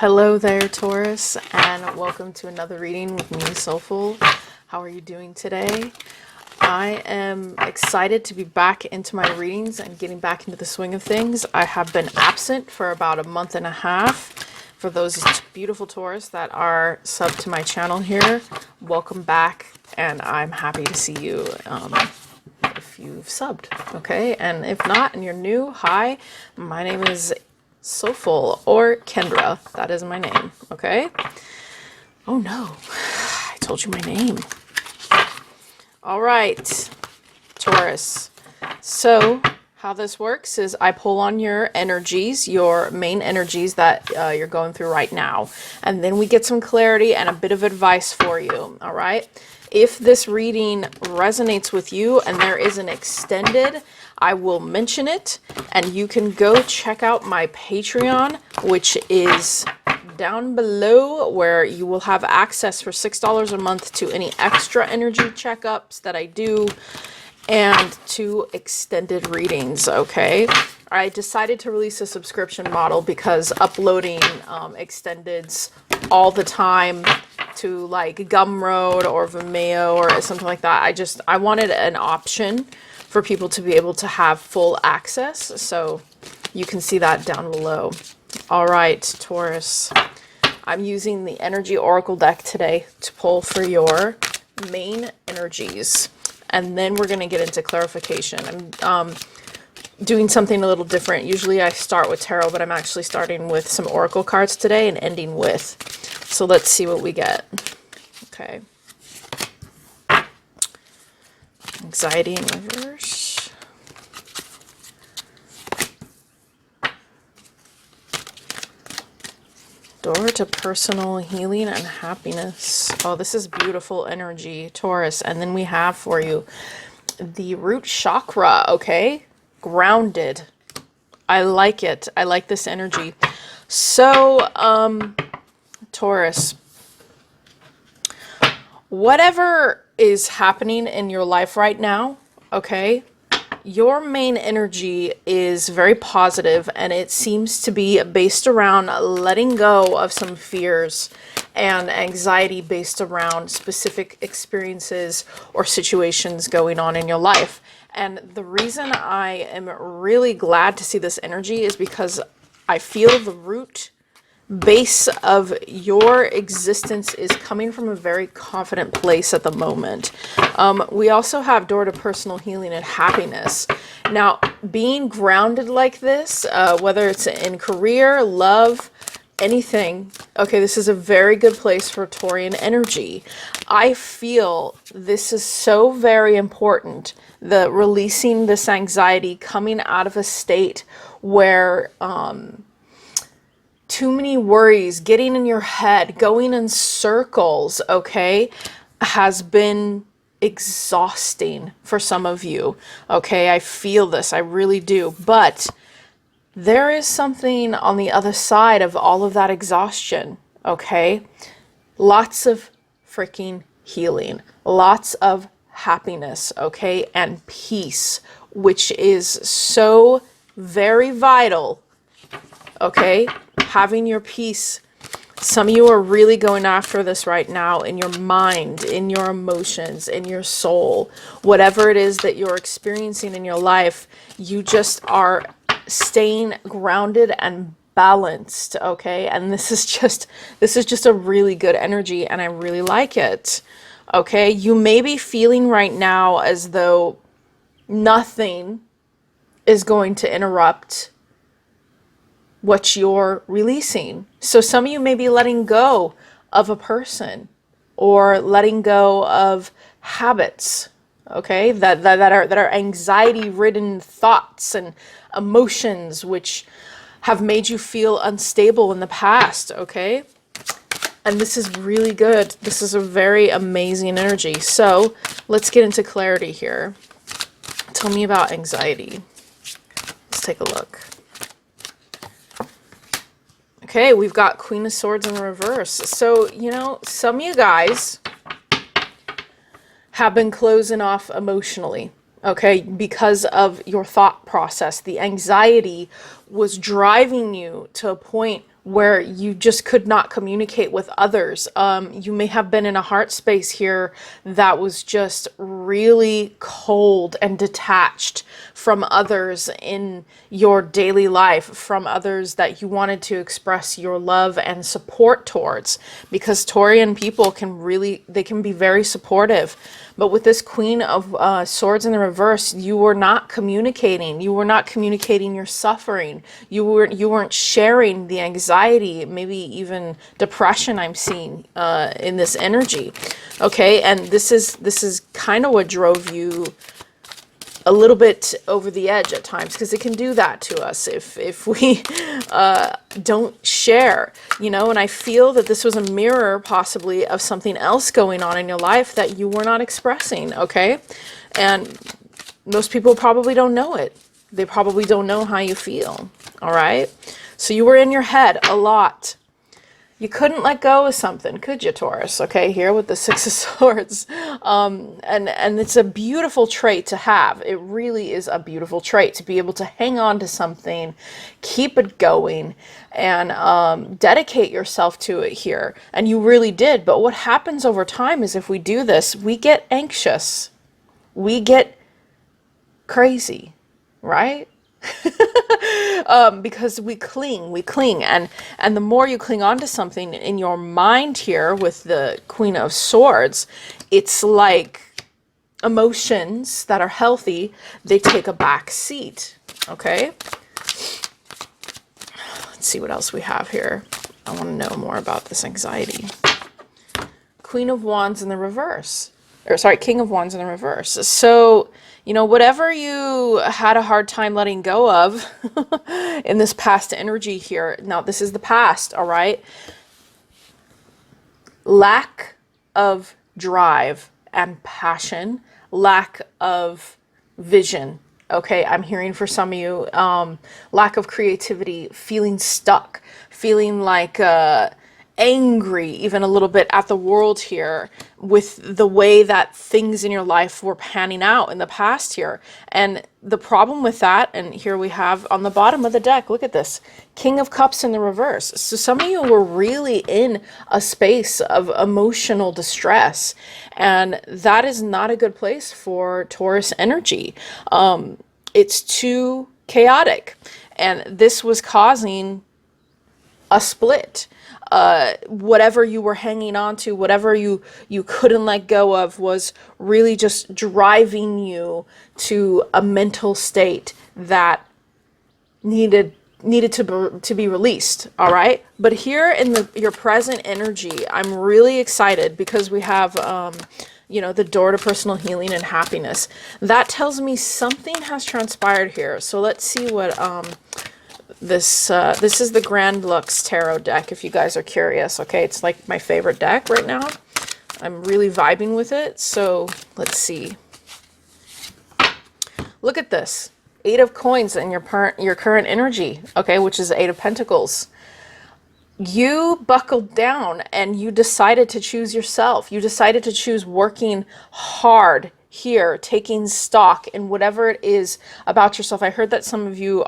Hello there, Taurus, and welcome to another reading with me, Soulful. How are you doing today? I am excited to be back into my readings and getting back into the swing of things. I have been absent for about a month and a half. For those beautiful Taurus that are subbed to my channel here, welcome back, and I'm happy to see you if you've subbed, okay? And if not, and you're new, hi, my name is Soulful, or Kendra. That is my name, okay? Oh no, I told you my name. All right, Taurus. So how this works is I pull on your energies, your main energies that you're going through right now. And then we get some clarity and a bit of advice for you, all right? If this reading resonates with you and there is an extended, I will mention it, and you can go check out my Patreon, which is down below, where you will have access for $6 a month to any extra energy checkups that I do and to extended readings, okay? I decided to release a subscription model because uploading extendeds all the time to like Gumroad or Vimeo or something like that, I wanted an option for people to be able to have full access. So you can see that down below. All right, Taurus. I'm using the Energy Oracle deck today to pull for your main energies. And then we're going to get into clarification. I'm doing something a little different. Usually I start with tarot, but I'm actually starting with some Oracle cards today and ending with. So let's see what we get. Okay. Anxiety in reverse. Door to personal healing and happiness. Oh, this is beautiful energy, Taurus. And then we have for you the root chakra, okay? Grounded. I like it. I like this energy. So, Taurus, whatever is happening in your life right now, okay, your main energy is very positive, and it seems to be based around letting go of some fears and anxiety based around specific experiences or situations going on in your life. And the reason I am really glad to see this energy is because I feel the root base of your existence is coming from a very confident place at the moment. We also have door to personal healing and happiness. Now, being grounded like this, whether it's in career, love, anything, okay, this is a very good place for Taurian energy. I feel this is so very important, the releasing this anxiety, coming out of a state where too many worries, getting in your head, going in circles, okay, has been exhausting for some of you, okay? I feel this, I really do. But there is something on the other side of all of that exhaustion, okay? Lots of freaking healing, lots of happiness, okay, and peace, which is so very vital, okay? Having your peace. Some of you are really going after this right now in your mind, in your emotions, in your soul. Whatever it is that you're experiencing in your life, you just are staying grounded and balanced, okay? And this is just a really good energy, and I really like it, okay? You may be feeling right now as though nothing is going to interrupt what you're releasing. So some of you may be letting go of a person or letting go of habits, okay, that are anxiety-ridden thoughts and emotions which have made you feel unstable in the past, okay? And this is really good. This is a very amazing energy. So let's get into clarity here. Tell me about anxiety. Let's take a look. Okay, we've got Queen of Swords in reverse. So, you know, some of you guys have been closing off emotionally, okay, because of your thought process. The anxiety was driving you to a point where you just could not communicate with others. You may have been in a heart space here that was just really cold and detached from others in your daily life, from others that you wanted to express your love and support towards, because Taurian people they can be very supportive. But with this Queen of Swords in the reverse, you were not communicating. You were not communicating your suffering. You weren't sharing the anxiety, maybe even depression I'm seeing in this energy. Okay, and this is kind of what drove you a little bit over the edge at times, because it can do that to us if we don't share, you know. And I feel that this was a mirror possibly of something else going on in your life that you were not expressing, okay? And most people probably don't know it. They probably don't know how you feel, all right? So you were in your head a lot. You couldn't let go of something, could you, Taurus? Okay, here with the Six of Swords. And it's a beautiful trait to have. It really is a beautiful trait to be able to hang on to something, keep it going, and dedicate yourself to it here. And you really did. But what happens over time is if we do this, we get anxious. We get crazy, right? Because we cling, and the more you cling on to something in your mind here with the Queen of Swords, it's like emotions that are healthy, they take a back seat, okay? Let's see what else we have here. I want to know more about this anxiety. Queen of Wands in the reverse. Or sorry, King of Wands in the reverse. So, you know, whatever you had a hard time letting go of in this past energy here, now this is the past, all right? Lack of drive and passion, lack of vision, okay? I'm hearing for some of you, lack of creativity, feeling stuck, feeling like angry even a little bit at the world here with the way that things in your life were panning out in the past here. And the problem with that, and here we have on the bottom of the deck, look at this, King of Cups in the reverse. So some of you were really in a space of emotional distress, and that is not a good place for Taurus energy. It's too chaotic, and this was causing a split. Whatever you were hanging on to, whatever you couldn't let go of, was really just driving you to a mental state that needed to be released, all right? But here in your present energy, I'm really excited because we have you know, the door to personal healing and happiness. That tells me something has transpired here. So let's see what this is the Grand Lux Tarot deck, if you guys are curious, okay? It's like my favorite deck right now. I'm really vibing with it, so let's see. Look at this. 8 of Coins in your current energy, okay, which is 8 of Pentacles. You buckled down and you decided to choose yourself. You decided to choose working hard here, taking stock in whatever it is about yourself. I heard that some of you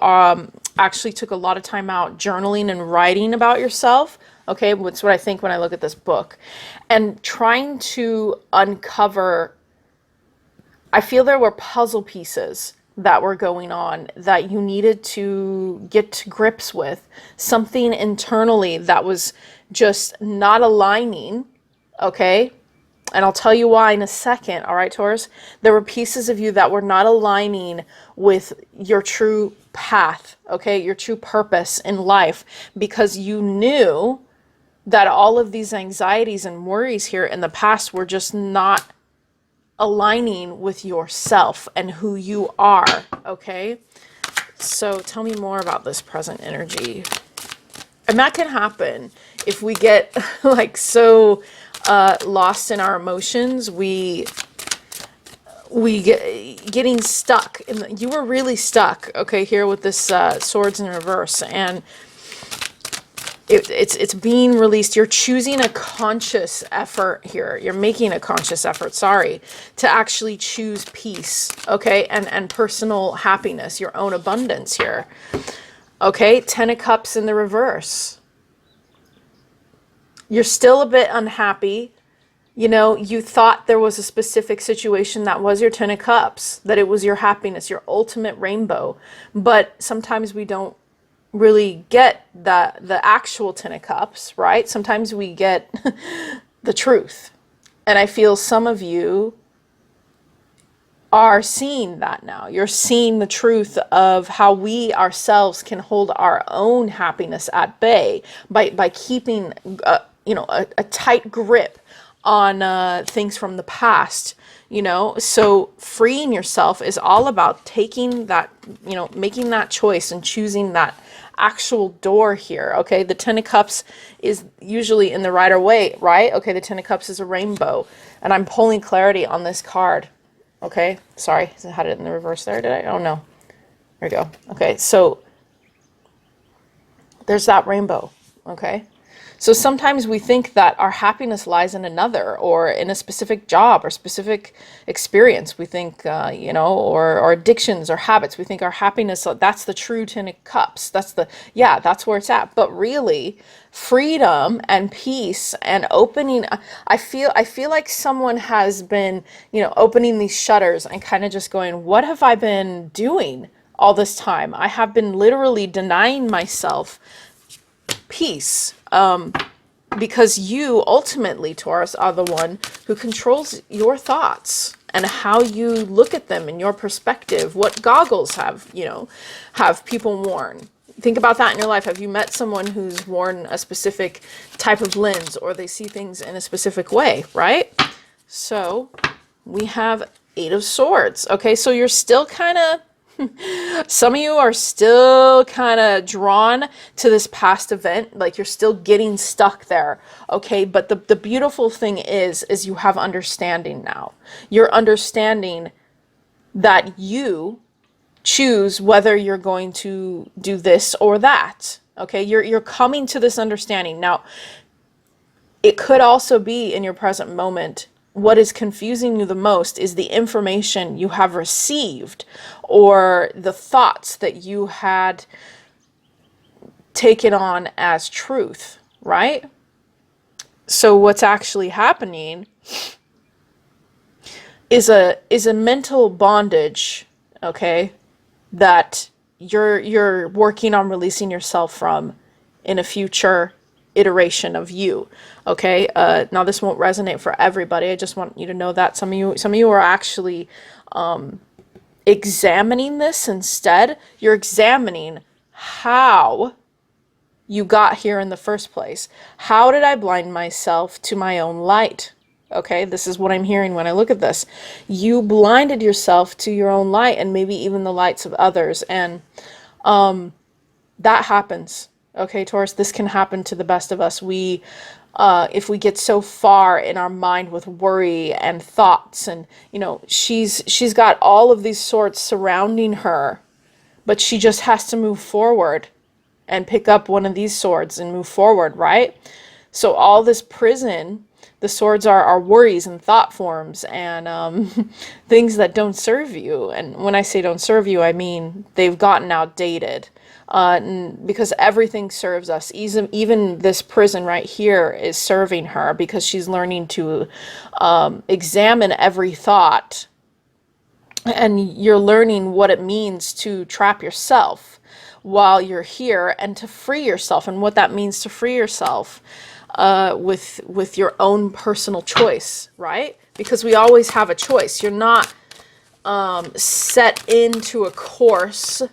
actually took a lot of time out journaling and writing about yourself. Okay, that's what I think when I look at this book. And trying to uncover, I feel there were puzzle pieces that were going on that you needed to get to grips with. Something internally that was just not aligning, okay? And I'll tell you why in a second, all right, Taurus? There were pieces of you that were not aligning with your true path, okay? Your true purpose in life, because you knew that all of these anxieties and worries here in the past were just not aligning with yourself and who you are, okay? So tell me more about this present energy. And that can happen if we get like so lost in our emotions. We getting stuck in you were really stuck, okay, here with this swords in reverse, and it's being released. You're choosing a conscious effort here. You're making a conscious effort, sorry, to actually choose peace, okay, and personal happiness, your own abundance here. Okay, 10 of Cups in the reverse. You're still a bit unhappy. You know, you thought there was a specific situation that was your Ten of Cups, that it was your happiness, your ultimate rainbow. But sometimes we don't really get the actual Ten of Cups, right? Sometimes we get the truth. And I feel some of you are seeing that now. You're seeing the truth of how we ourselves can hold our own happiness at bay by keeping, a tight grip on things from the past. So freeing yourself is all about taking that, making that choice and choosing that actual door here. Okay, the Ten of Cups is usually in the Rider Waite, right? Okay, the Ten of Cups is a rainbow, and I'm pulling clarity on this card. Okay, sorry, I had it in the reverse there, did I? Oh no, there we go. Okay, so there's that rainbow. Okay, so sometimes we think that our happiness lies in another, or in a specific job or specific experience. We think, or addictions or habits. We think our happiness, that's the true Ten of Cups. That's where it's at. But really, freedom and peace and opening, I feel like someone has been, opening these shutters and kind of just going, what have I been doing all this time? I have been literally denying myself peace, because you ultimately, Taurus, are the one who controls your thoughts and how you look at them in your perspective. What goggles have people worn? Think about that in your life. Have you met someone who's worn a specific type of lens, or they see things in a specific way, right? So we have Eight of Swords. Okay, so you're still kind of, some of you are still kind of drawn to this past event, like you're still getting stuck there, okay? But the beautiful thing is you have understanding now. You're understanding that you choose whether you're going to do this or that, okay? You're coming to this understanding. Now, it could also be in your present moment, what is confusing you the most is the information you have received, or the thoughts that you had taken on as truth, right? So what's actually happening is a mental bondage, okay, that you're working on releasing yourself from in a future iteration of you. Okay, now this won't resonate for everybody. I just want you to know that some of you are actually examining this instead. You're examining how you got here in the first place. How did I blind myself to my own light? Okay, this is what I'm hearing when I look at this. You blinded yourself to your own light, and maybe even the lights of others, and that happens. Okay, Taurus, this can happen to the best of us. If we get so far in our mind with worry and thoughts, and she's got all of these swords surrounding her, but she just has to move forward and pick up one of these swords and move forward, right? So all this prison, the swords are worries and thought forms and things that don't serve you. And when I say don't serve you, I mean they've gotten outdated. Because everything serves us. Even this prison right here is serving her, because she's learning to examine every thought. And you're learning what it means to trap yourself while you're here, and to free yourself, and what that means to free yourself with your own personal choice, right? Because we always have a choice. You're not set into a course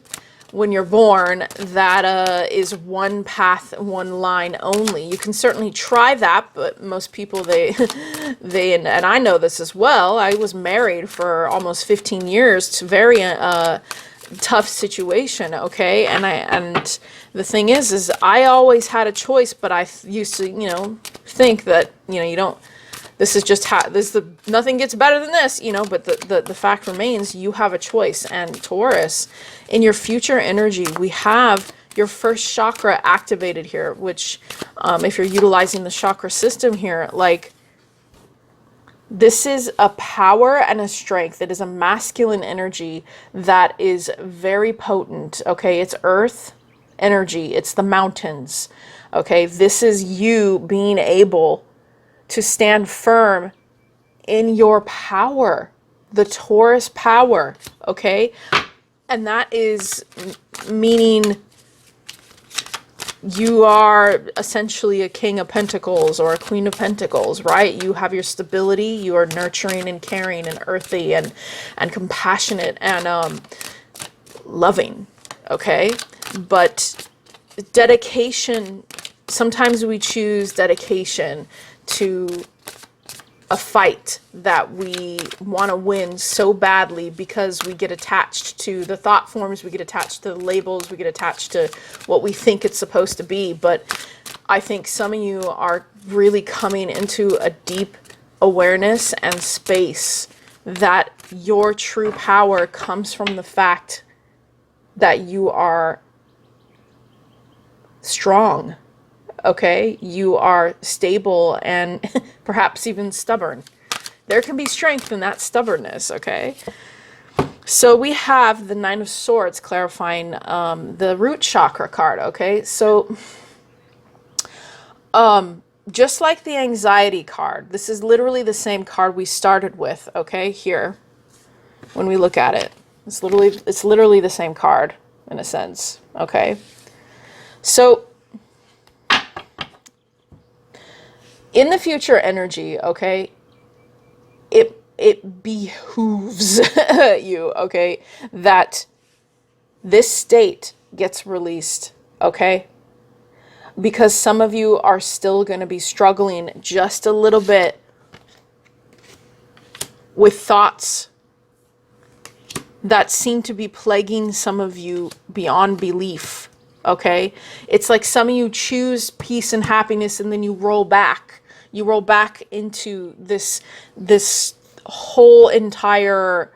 when you're born that is one path, one line only. You can certainly try that, but most people, they and I know this as well. I was married for almost 15 years to very tough situation, okay? And the thing is I always had a choice, but I used to, think that, you don't, this is just how, nothing gets better than this, but the fact remains, you have a choice. And Taurus, in your future energy, we have your first chakra activated here, which, if you're utilizing the chakra system here, like, this is a power and a strength. It is a masculine energy that is very potent, okay? It's earth energy. It's the mountains. Okay, this is you being able to stand firm in your power, the Taurus power, okay? And that is meaning you are essentially a King of Pentacles or a Queen of Pentacles, right? You have your stability, you are nurturing and caring and earthy and compassionate and loving, okay? But dedication, sometimes we choose dedication to a fight that we want to win so badly because we get attached to the thought forms, we get attached to the labels, we get attached to what we think it's supposed to be. But I think some of you are really coming into a deep awareness and space that your true power comes from the fact that you are strong. Okay, you are stable and perhaps even stubborn. There can be strength in that stubbornness, okay? So we have the Nine of Swords clarifying the root chakra card, okay? So just like the anxiety card, this is literally the same card we started with, okay? Here, when we look at it, it's literally the same card in a sense, okay? So in the future energy, okay, it behooves you, okay, that this state gets released, okay? Because some of you are still going to be struggling just a little bit with thoughts that seem to be plaguing some of you beyond belief, okay? It's like some of you choose peace and happiness and then you roll back. You roll back into this whole entire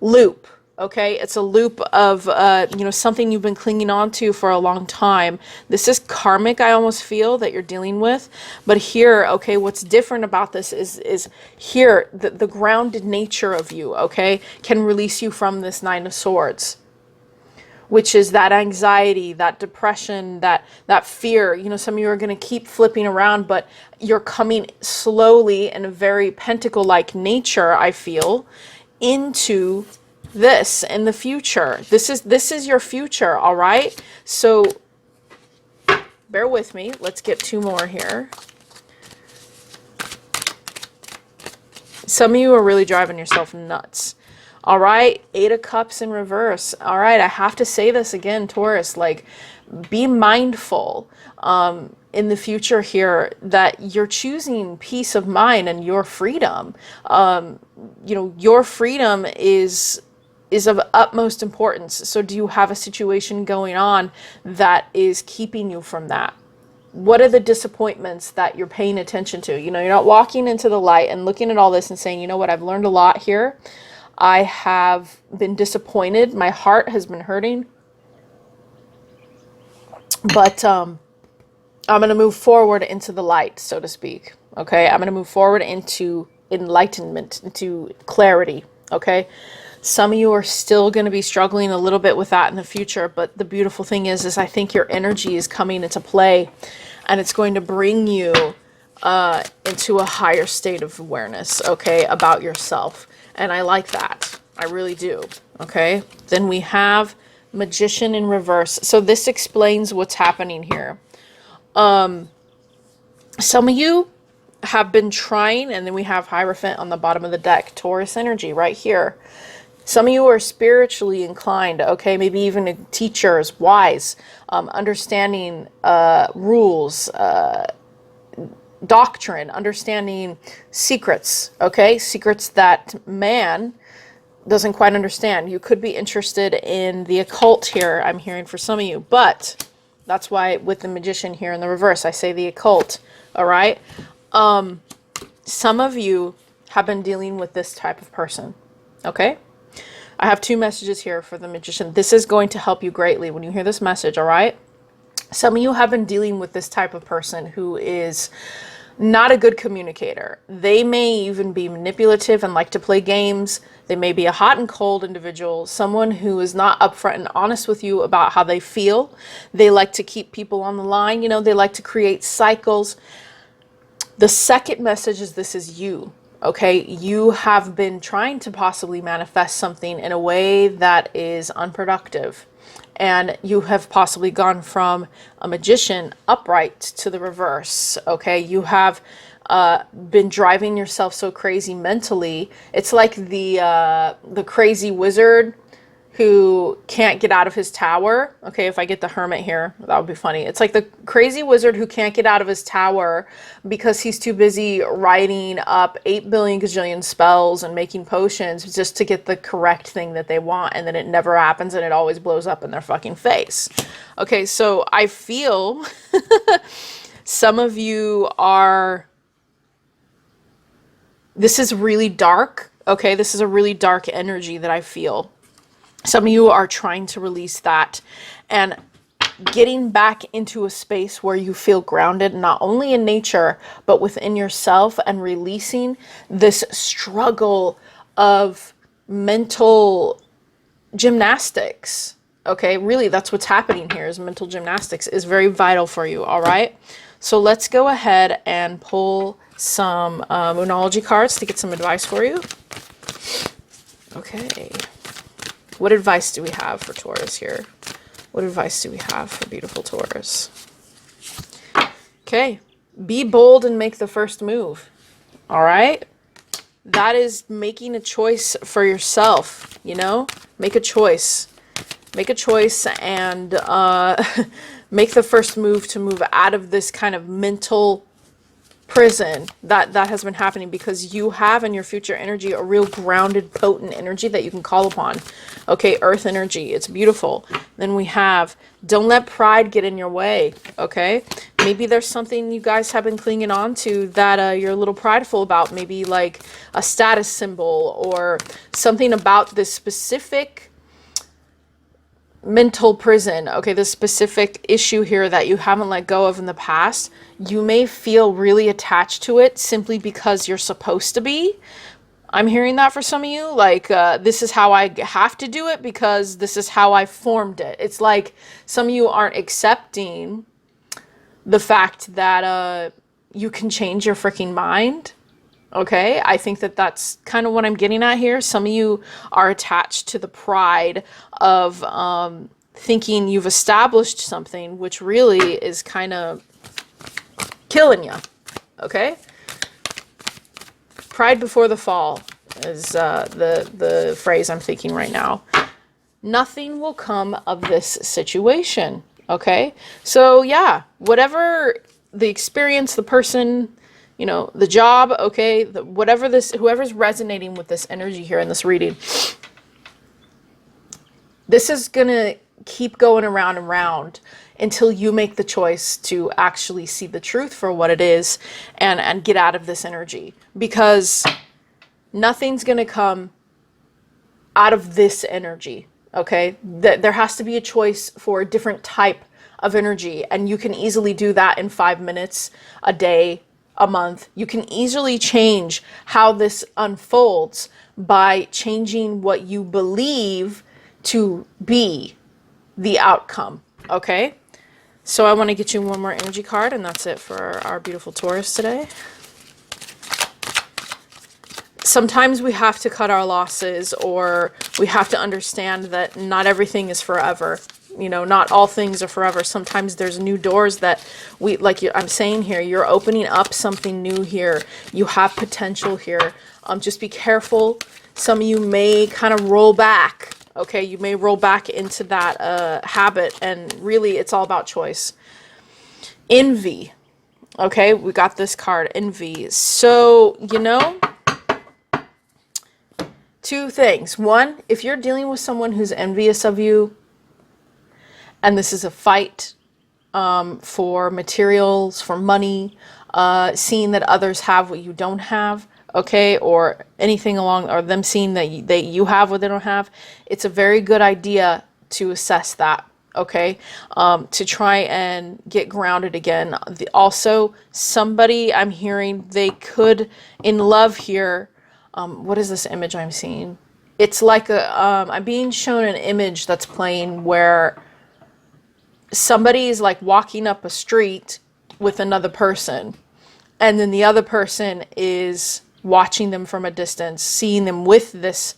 loop, okay? It's a loop of, something you've been clinging on to for a long time. This is karmic, I almost feel, that you're dealing with. But here, okay, what's different about this is here, the grounded nature of you, okay, can release you from this Nine of Swords, which is that anxiety, that depression, that fear. You know, some of you are going to keep flipping around, but you're coming slowly in a very pentacle-like nature, I feel, into this in the future. This is your future, all right? So bear with me. Let's get two more here. Some of you are really driving yourself nuts. All right, Eight of Cups in reverse. All right, I have to say this again, Taurus, like, be mindful in the future here that you're choosing peace of mind and your freedom. Your freedom is of utmost importance. So do you have a situation going on that is keeping you from that? What are the disappointments that you're paying attention to? You know, you're not walking into the light and looking at all this and saying, you know what, I've learned a lot here. I have been disappointed. My heart has been hurting. But I'm going to move forward into the light, so to speak. Okay, I'm going to move forward into enlightenment, into clarity. Okay, some of you are still going to be struggling a little bit with that in the future. But the beautiful thing is I think your energy is coming into play, and it's going to bring you into a higher state of awareness, okay, about yourself. And I like that. I really do. Okay. Then we have Magician in reverse. So this explains what's happening here. Some of you have been trying, and then we have Hierophant on the bottom of the deck. Taurus energy right here. Some of you are spiritually inclined, okay? Maybe even teachers, wise, understanding rules, doctrine, understanding secrets, okay? Secrets that man doesn't quite understand. You could be interested in the occult here, I'm hearing for some of you, but that's why with the Magician here in the reverse, I say the occult, all right? Some of you have been dealing with this type of person, okay? I have two messages here for the Magician. This is going to help you greatly when you hear this message, all right? Some of you have been dealing with this type of person who is not a good communicator. They may even be manipulative and like to play games. They may be a hot and cold individual, someone who is not upfront and honest with you about how they feel. They like to keep people on the line, you know, they like to create cycles. The second message is this is you. Okay, you have been trying to possibly manifest something in a way that is unproductive. And you have possibly gone from a magician upright to the reverse. Okay, you have been driving yourself so crazy mentally. It's like the crazy wizard who can't get out of his tower. Okay, if I get the hermit here, that would be funny. It's like the crazy wizard who can't get out of his tower because he's too busy writing up 8 billion gajillion spells and making potions just to get the correct thing that they want, and then it never happens and it always blows up in their fucking face. Okay, so I feel some of you are... This is really dark. Okay, this is a really dark energy that I feel. Some of you are trying to release that and getting back into a space where you feel grounded, not only in nature, but within yourself, and releasing this struggle of mental gymnastics. Okay, really, that's what's happening here, is mental gymnastics is very vital for you, all right? So let's go ahead and pull some Moonology cards to get some advice for you. Okay. What advice do we have for Taurus here? What advice do we have for beautiful Taurus? Okay. Be bold and make the first move. All right? That is making a choice for yourself, you know? Make a choice. Make a choice and make the first move to move out of this kind of mental prison that has been happening, because you have in your future energy a real grounded, potent energy that you can call upon. Okay, earth energy, it's beautiful. Then we have, don't let pride get in your way. Okay, maybe there's something you guys have been clinging on to that you're a little prideful about, maybe like a status symbol or something about this specific mental prison. Okay, this specific issue here that you haven't let go of in the past. You may feel really attached to it simply because you're supposed to be. I'm hearing that for some of you, like this is how I have to do it because this is how I formed it. It's like some of you aren't accepting the fact that you can change your freaking mind. Okay, I think that that's kind of what I'm getting at here. Some of you are attached to the pride of thinking you've established something, which really is kind of killing you. Okay, pride before the fall is the phrase I'm thinking right now. Nothing will come of this situation. Okay, so yeah, whatever the experience, the person, you know, the job, okay, whoever's resonating with this energy here in this reading, this is gonna keep going around and around until you make the choice to actually see the truth for what it is and get out of this energy, because nothing's gonna come out of this energy. Okay, there has to be a choice for a different type of energy, and you can easily do that in 5 minutes, a day, a month. You can easily change how this unfolds by changing what you believe to be the outcome. Okay, so I want to get you one more energy card, and that's it for our beautiful Taurus today. Sometimes we have to cut our losses, or we have to understand that not everything is forever. You know, not all things are forever. Sometimes there's new doors that I'm saying here, you're opening up something new here. You have potential here. Just be careful. Some of you may kind of roll back. Okay, you may roll back into that habit, and really it's all about choice. Envy. Okay, we got this card, envy. So, you know, two things. One, if you're dealing with someone who's envious of you, and this is a fight for materials, for money, seeing that others have what you don't have, okay, or anything along, or them seeing that you have what they don't have, it's a very good idea to assess that. okay, to try and get grounded again. Also, somebody I'm hearing, they could, in love here, what is this image I'm seeing? It's like I'm being shown an image that's playing where somebody is like walking up a street with another person, and then the other person is watching them from a distance, seeing them with this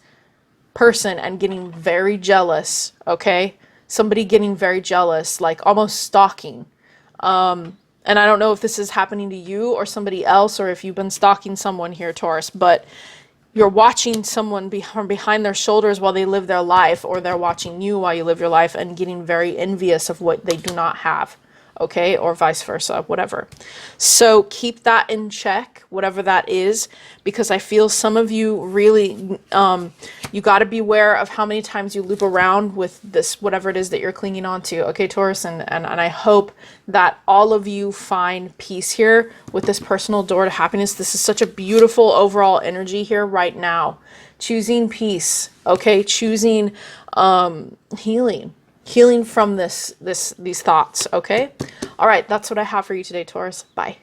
person and getting very jealous, okay? Somebody getting very jealous, like almost stalking. And I don't know if this is happening to you or somebody else, or if you've been stalking someone here, Taurus, but you're watching someone behind their shoulders while they live their life, or they're watching you while you live your life and getting very envious of what they do not have, okay? Or vice versa, whatever. So keep that in check, whatever that is, because I feel some of you really, you got to be aware of how many times you loop around with this, whatever it is that you're clinging on to, okay, Taurus? And I hope that all of you find peace here with this personal door to happiness. This is such a beautiful overall energy here right now. Choosing peace, okay? Choosing healing from these thoughts, okay? All right, that's what I have for you today, Taurus. Bye.